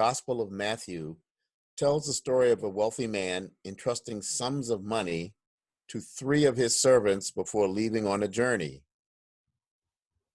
Gospel of Matthew tells the story of a wealthy man entrusting sums of money to three of his servants before leaving on a journey.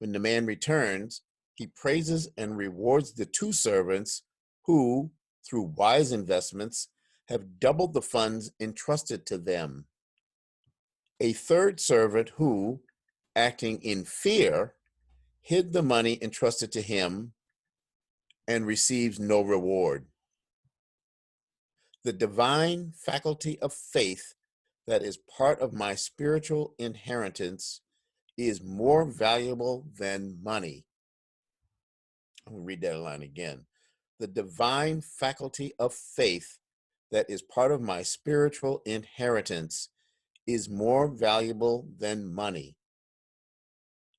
When the man returns, he praises and rewards the two servants who, through wise investments, have doubled the funds entrusted to them. A third servant who, acting in fear, hid the money entrusted to him and receives no reward. The divine faculty of faith that is part of my spiritual inheritance is more valuable than money. I'm going to read that line again. The divine faculty of faith that is part of my spiritual inheritance is more valuable than money.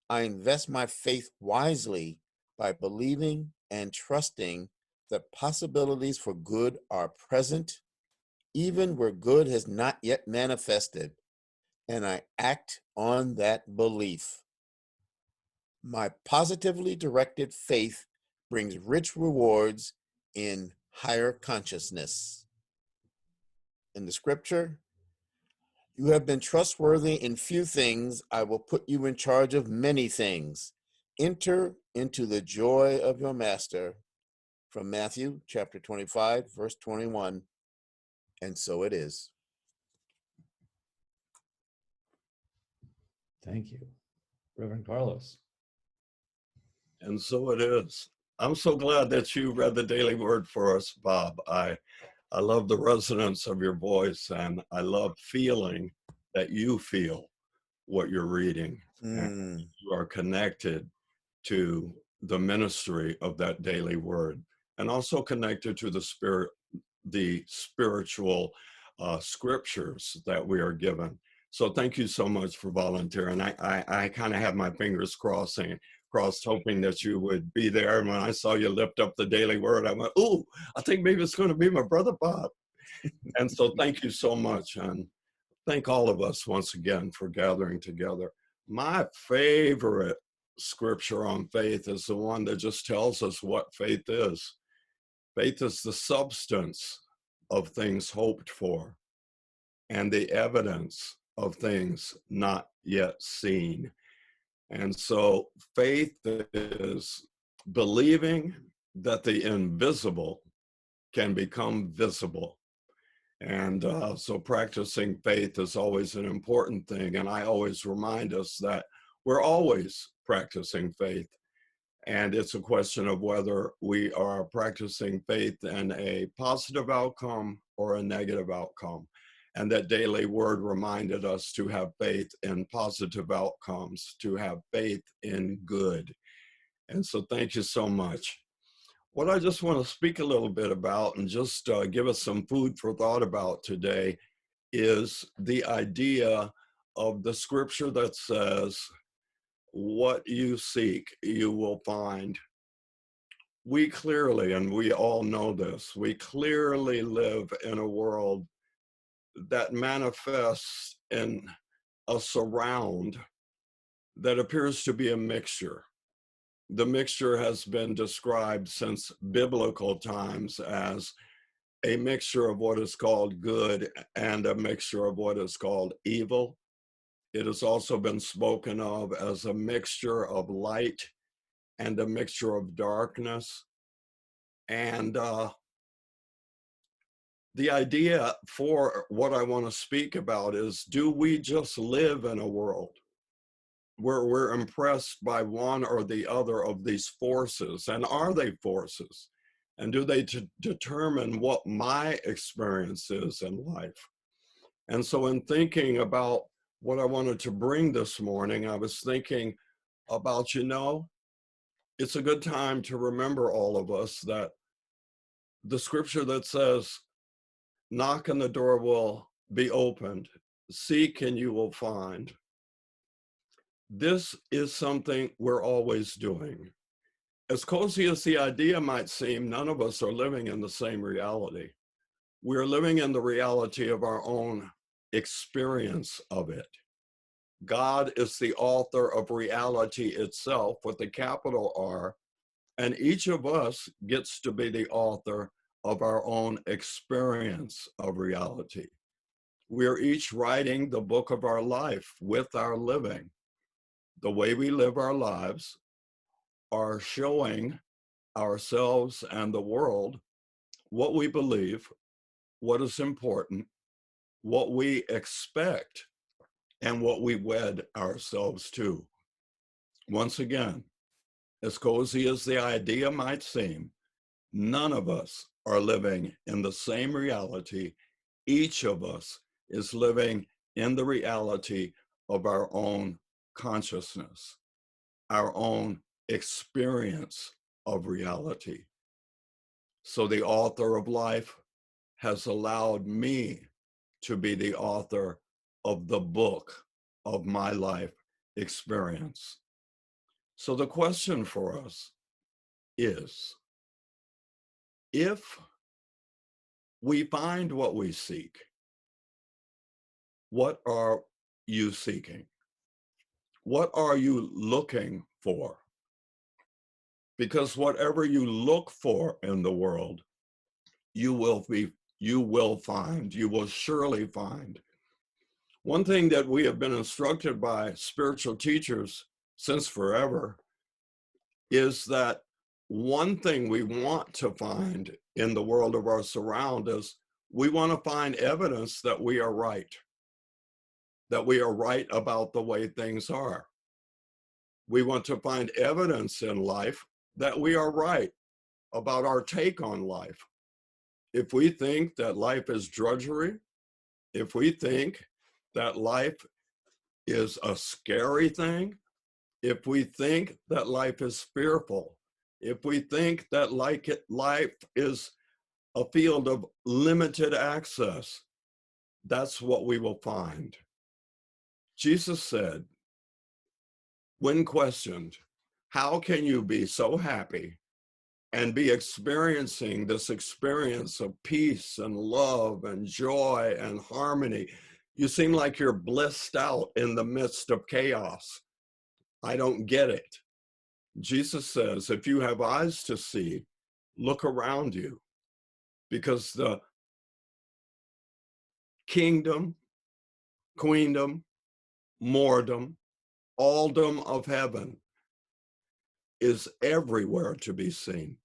I invest my faith wisely by believing and trusting that possibilities for good are present, even where good has not yet manifested, and I act on that belief. My positively directed faith brings rich rewards in higher consciousness. In the scripture, you have been trustworthy in few things. I will put you in charge of many things. Enter into the joy of your master. From Matthew chapter 25, verse 21. And so it is. Thank you. Reverend Carlos. And so it is. I'm so glad that you read the Daily Word for us, Bob. I love the resonance of your voice, and I love feeling that you feel what you're reading. And you are connected to the ministry of that daily word, and also connected to the spiritual scriptures that we are given. So thank you so much for volunteering. I kind of have my fingers crossed, hoping that you would be there. And when I saw you lift up the daily word, I went, "Ooh, I think maybe it's going to be my brother Bob." And so thank you so much. And thank all of us once again for gathering together. My favorite scripture on faith is the one that just tells us what faith is. Faith is the substance of things hoped for and the evidence of things not yet seen. And so faith is believing that the invisible can become visible. And so practicing faith is always an important thing. And I always remind us that we're always practicing faith. And it's a question of whether we are practicing faith in a positive outcome or a negative outcome. And that daily word reminded us to have faith in positive outcomes, to have faith in good. And so thank you so much. What I just want to speak a little bit about and just give us some food for thought about today is the idea of the scripture that says, what you seek, you will find. We clearly, and we all know this, we clearly live in a world that manifests in a surround that appears to be a mixture. The mixture has been described since biblical times as a mixture of what is called good and a mixture of what is called evil. It has also been spoken of as a mixture of light and a mixture of darkness. And the idea for what I want to speak about is, do we just live in a world where we're impressed by one or the other of these forces? And are they forces? And do they determine what my experience is in life? And so in thinking about what I wanted to bring this morning, I was thinking about, it's a good time to remember, all of us, that the scripture that says, knock and the door will be opened, seek and you will find. This is something we're always doing. As cozy as the idea might seem, none of us are living in the same reality. We're living in the reality of our own experience of it. God is the author of reality itself with a capital R, And each of us gets to be the author of our own experience of reality. We're each writing the book of our life with our living. The way we live our lives are showing ourselves and the world what we believe, what is important, what we expect, and what we wed ourselves to. Once again, as cozy as the idea might seem, none of us are living in the same reality. Each of us is living in the reality of our own consciousness, our own experience of reality. So the author of life has allowed me to be the author of the book of my life experience. So the question for us is, if we find what we seek, what are you seeking? What are you looking for? Because whatever you look for in the world, you will find, you will surely find. One thing that we have been instructed by spiritual teachers since forever is that one thing we want to find in the world of our surround is we want to find evidence that we are right about the way things are. We want to find evidence in life that we are right about our take on life. If we think that life is drudgery, if we think that life is a scary thing, if we think that life is fearful, if we think that life is a field of limited access, that's what we will find. Jesus said, when questioned, how can you be so happy and be experiencing this experience of peace and love and joy and harmony? You seem like you're blissed out in the midst of chaos. I don't get it. Jesus says, if you have eyes to see, look around you, because the kingdom, queendom, moredom, alldom of heaven is everywhere to be seen.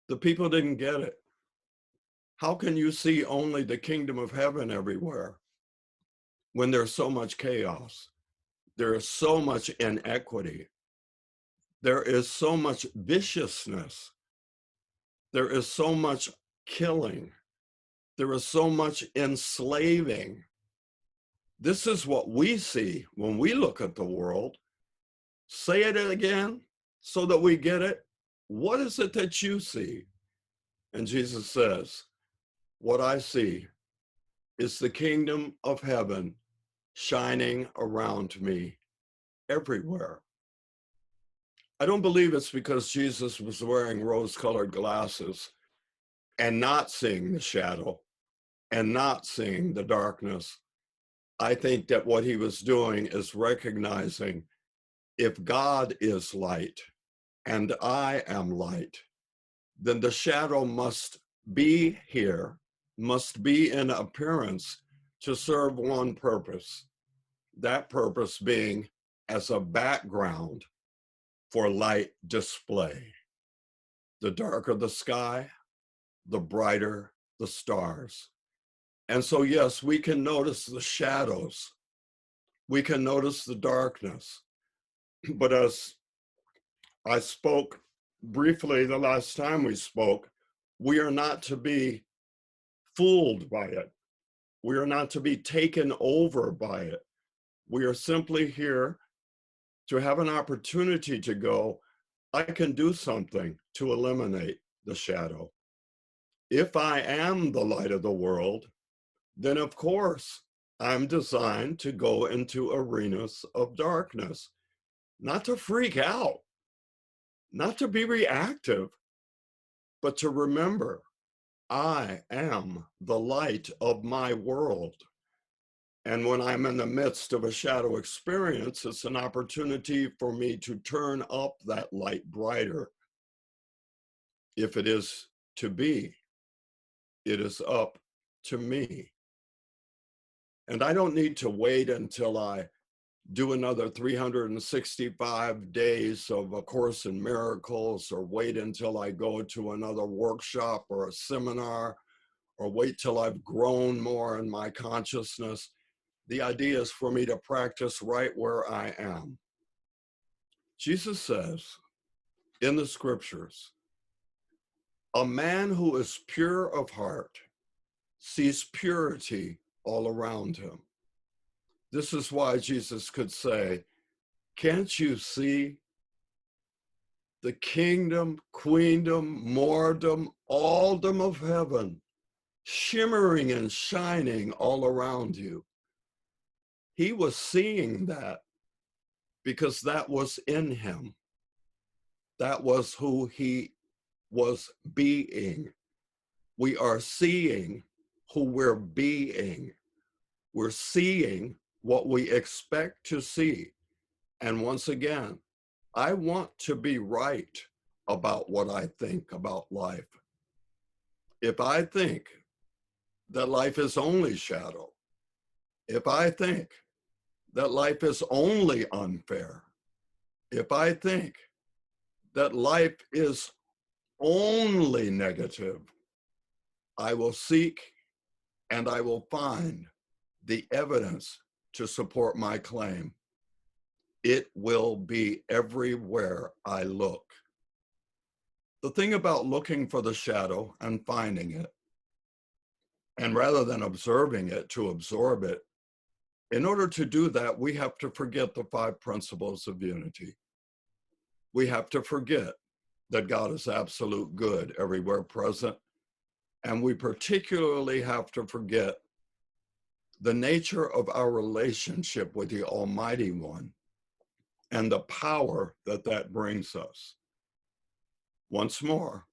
The people didn't get it. How can you see only the kingdom of heaven everywhere when there's so much chaos? There is so much inequity. There is so much viciousness. There is so much killing. There is so much enslaving. This is what we see when we look at the world. Say it again so that we get it. What is it that you see? And Jesus says, what I see is the kingdom of heaven shining around me everywhere. I don't believe it's because Jesus was wearing rose-colored glasses and not seeing the shadow and not seeing the darkness. I think that what he was doing is recognizing, if God is light and I am light, then the shadow must be here, must be in appearance to serve one purpose. That purpose being as a background for light display. The darker the sky, the brighter the stars. And so, yes, we can notice the shadows. We can notice the darkness. But as I spoke briefly the last time we spoke, we are not to be fooled by it. We are not to be taken over by it. We are simply here to have an opportunity to go, I can do something to eliminate the shadow. If I am the light of the world, then of course I'm designed to go into arenas of darkness, not to freak out, not to be reactive, but to remember, I am the light of my world. And when I'm in the midst of a shadow experience, it's an opportunity for me to turn up that light brighter If it is to be, it is up to me. And I don't need to wait until I do another 365 days of A Course in Miracles, or wait until I go to another workshop or a seminar, or wait till I've grown more in my consciousness. The idea is for me to practice right where I am. Jesus says in the scriptures, a man who is pure of heart sees purity all around him. This is why Jesus could say, can't you see the kingdom, queendom, moredom, alldom of heaven shimmering and shining all around you? He was seeing that because that was in him. That was who he was being. We are seeing who we're being. We're seeing what we expect to see. And once again, I want to be right about what I think about life. If I think that life is only shadow, if I think that life is only unfair, if I think that life is only negative, I will seek and I will find the evidence to support my claim. It will be everywhere I look. The thing about looking for the shadow and finding it, and rather than observing it, to absorb it, in order to do that, we have to forget the 5 principles of unity. We have to forget that God is absolute good everywhere present. And we particularly have to forget the nature of our relationship with the Almighty One and the power that that brings us. Once more,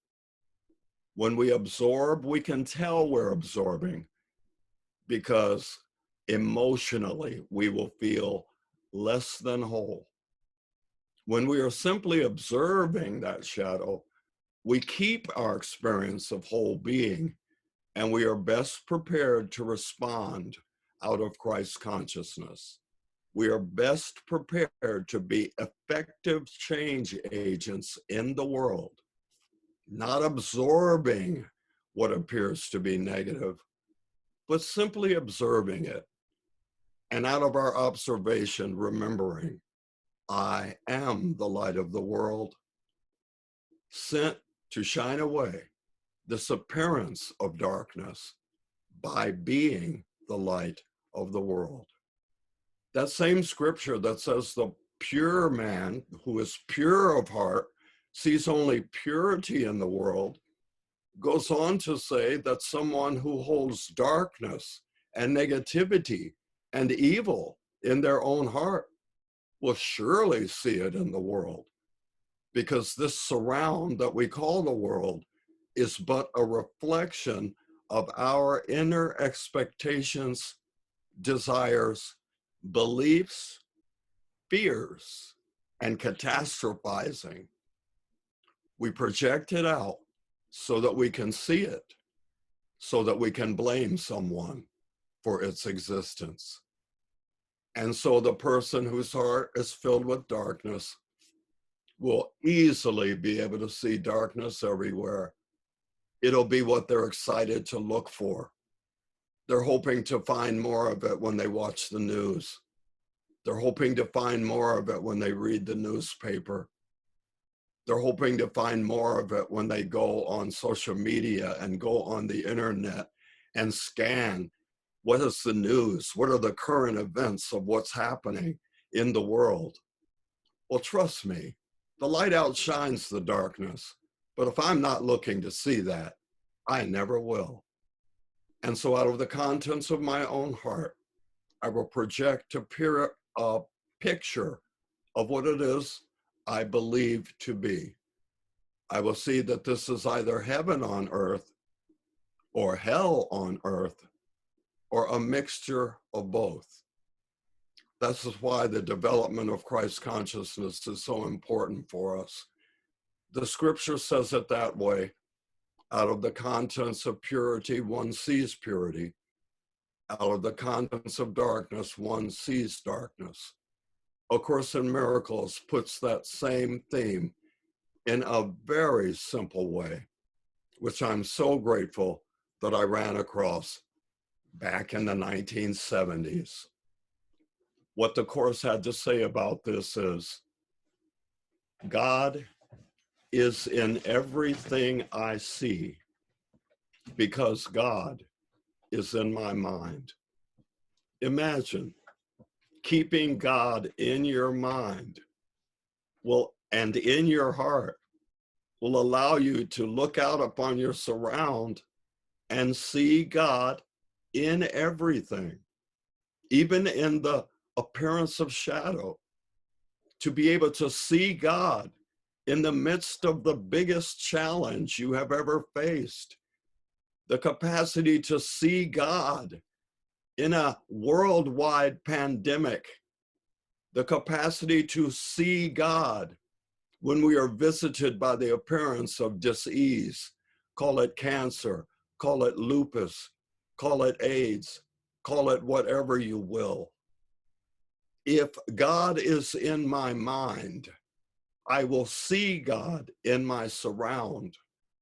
when we absorb, we can tell we're absorbing because emotionally we will feel less than whole. When we are simply observing that shadow, we keep our experience of whole being, and we are best prepared to respond out of Christ's consciousness. We are best prepared to be effective change agents in the world, not absorbing what appears to be negative, but simply observing it. And out of our observation, remembering, I am the light of the world, sent to shine away this appearance of darkness by being the light of the world. That same scripture that says the pure man who is pure of heart sees only purity in the world goes on to say that someone who holds darkness and negativity and evil in their own heart will surely see it in the world, because this surround that we call the world is but a reflection of our inner expectations, desires, beliefs, fears, and catastrophizing. We project it out so that we can see it, so that we can blame someone for its existence. And so the person whose heart is filled with darkness will easily be able to see darkness everywhere. It'll be what they're excited to look for. They're hoping to find more of it when they watch the news. They're hoping to find more of it when they read the newspaper. They're hoping to find more of it when they go on social media and go on the internet and scan what is the news, what are the current events of what's happening in the world. Well, trust me, the light outshines the darkness, but if I'm not looking to see that, I never will. And so out of the contents of my own heart, I will project a picture of what it is I believe to be. I will see that this is either heaven on earth or hell on earth, or a mixture of both. This is why the development of Christ consciousness is so important for us, The scripture says it that way. Out of the contents of purity, one sees purity. Out of the contents of darkness, one sees darkness. A Course in Miracles puts that same theme in a very simple way, which I'm so grateful that I ran across back in the 1970s. What the Course had to say about this is, God is in everything I see because God is in my mind. Imagine keeping God in your mind and in your heart will allow you to look out upon your surround and see God in everything, even in the appearance of shadow, to be able to see God in the midst of the biggest challenge you have ever faced, the capacity to see God in a worldwide pandemic, the capacity to see God when we are visited by the appearance of disease, call it cancer, call it lupus, call it AIDS, call it whatever you will. If God is in my mind, I will see God in my surround,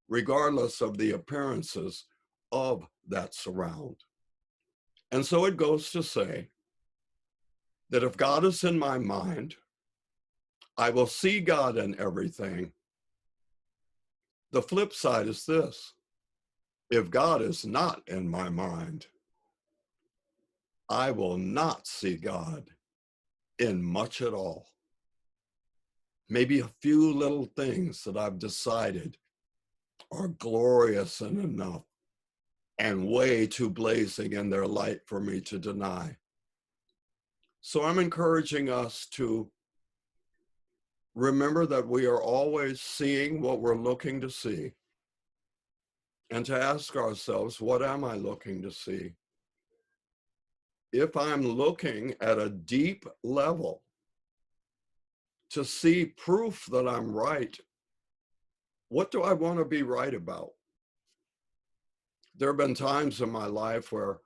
regardless of the appearances of that surround. And so it goes to say that if God is in my mind, I will see God in everything. The flip side is this: if God is not in my mind, I will not see God in much at all. Maybe a few little things that I've decided are glorious and enough and way too blazing in their light for me to deny. So I'm encouraging us to remember that we are always seeing what we're looking to see, and to ask ourselves, what am I looking to see? If I'm looking at a deep level to see proof that I'm right, what do I want to be right about? There have been times in my life where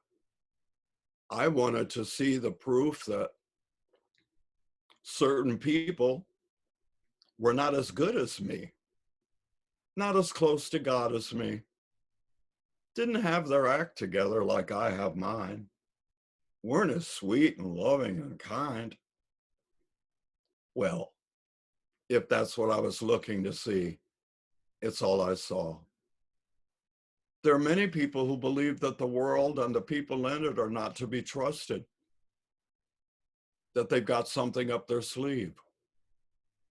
I wanted to see the proof that certain people were not as good as me, not as close to God as me, didn't have their act together like I have mine, weren't as sweet and loving and kind. Well, if that's what I was looking to see, it's all I saw. There are many people who believe that the world and the people in it are not to be trusted, that they've got something up their sleeve,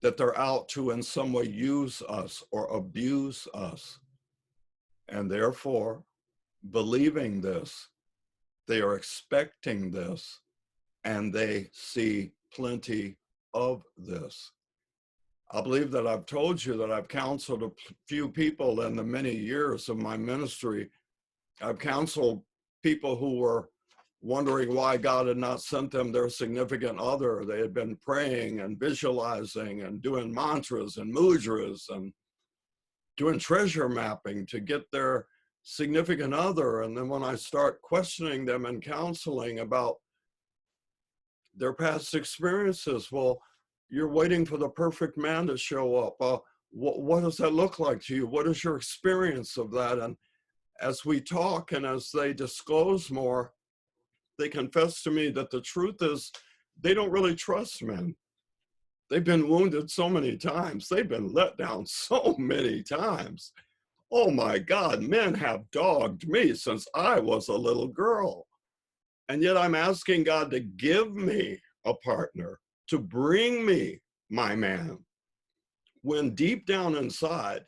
that they're out to in some way use us or abuse us. And therefore, believing this, they are expecting this, and they see plenty of this. I believe that I've told you that I've counseled a few people in the many years of my ministry. I've counseled people who were wondering why God had not sent them their significant other. They had been praying and visualizing and doing mantras and mudras and doing treasure mapping to get their significant other. And then when I start questioning them and counseling about their past experiences, well, you're waiting for the perfect man to show up. What does that look like to you? What is your experience of that? And as we talk and as they disclose more, they confess to me that the truth is they don't really trust men. They've been wounded so many times. They've been let down so many times. Oh my God, men have dogged me since I was a little girl. And yet I'm asking God to give me a partner, to bring me my man, when deep down inside,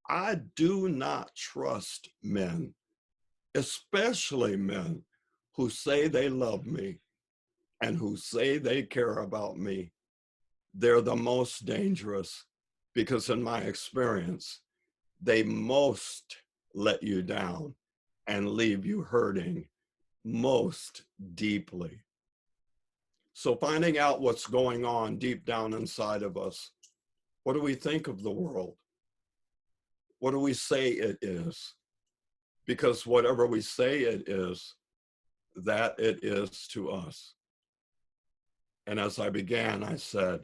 I do not trust men, especially men who say they love me and who say they care about me. They're the most dangerous because in my experience, they most let you down and leave you hurting most deeply. So finding out what's going on deep down inside of us, what do we think of the world? What do we say it is? Because whatever we say it is, that it is to us. And as I began, I said,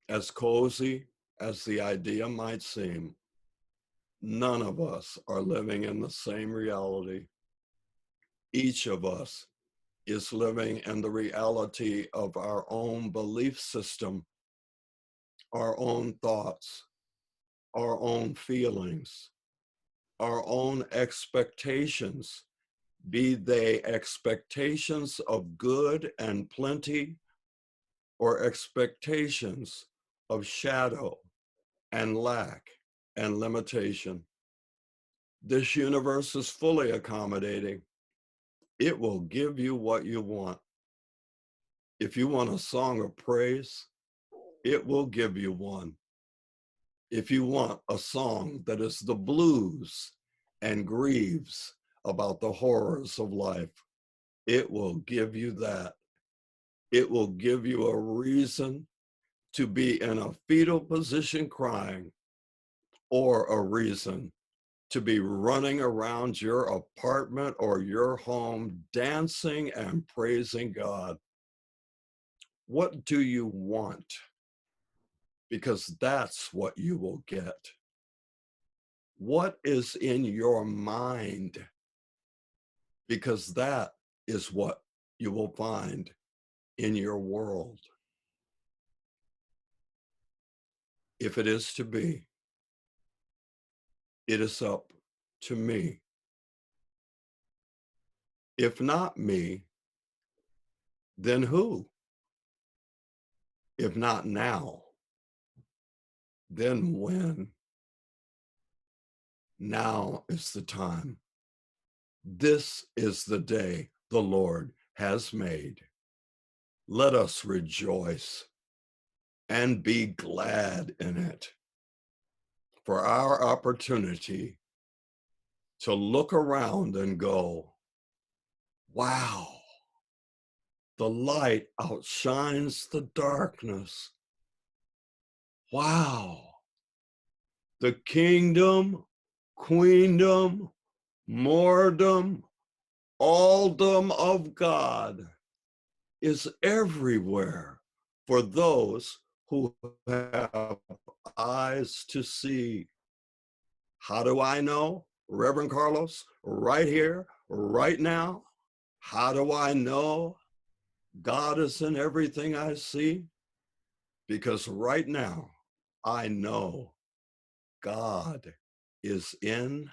as cozy as the idea might seem, none of us are living in the same reality. Each of us is living in the reality of our own belief system, our own thoughts, our own feelings, our own expectations, be they expectations of good and plenty or expectations of shadow and lack and limitation. This universe is fully accommodating. It will give you what you want. If you want a song of praise, it will give you one. If you want a song that is the blues and grieves about the horrors of life, it will give you that. It will give you a reason to be in a fetal position crying, or a reason to be running around your apartment or your home dancing and praising God. What do you want? Because that's what you will get. What is in your mind? Because that is what you will find in your world. If it is to be, it is up to me. If not me, then who? If not now, then when? Now is the time. This is the day the Lord has made. Let us rejoice and be glad in it. For our opportunity to look around and go, wow, the light outshines the darkness. Wow, the kingdom, queendom, moredom, alldom of God is everywhere for those who have eyes to see. How do I know, Reverend Carlos? Right here, right now. How do I know God is in everything I see? Because right now, I know God is in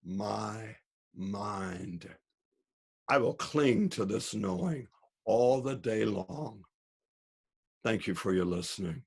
my mind. I will cling to this knowing all the day long. Thank you for your listening.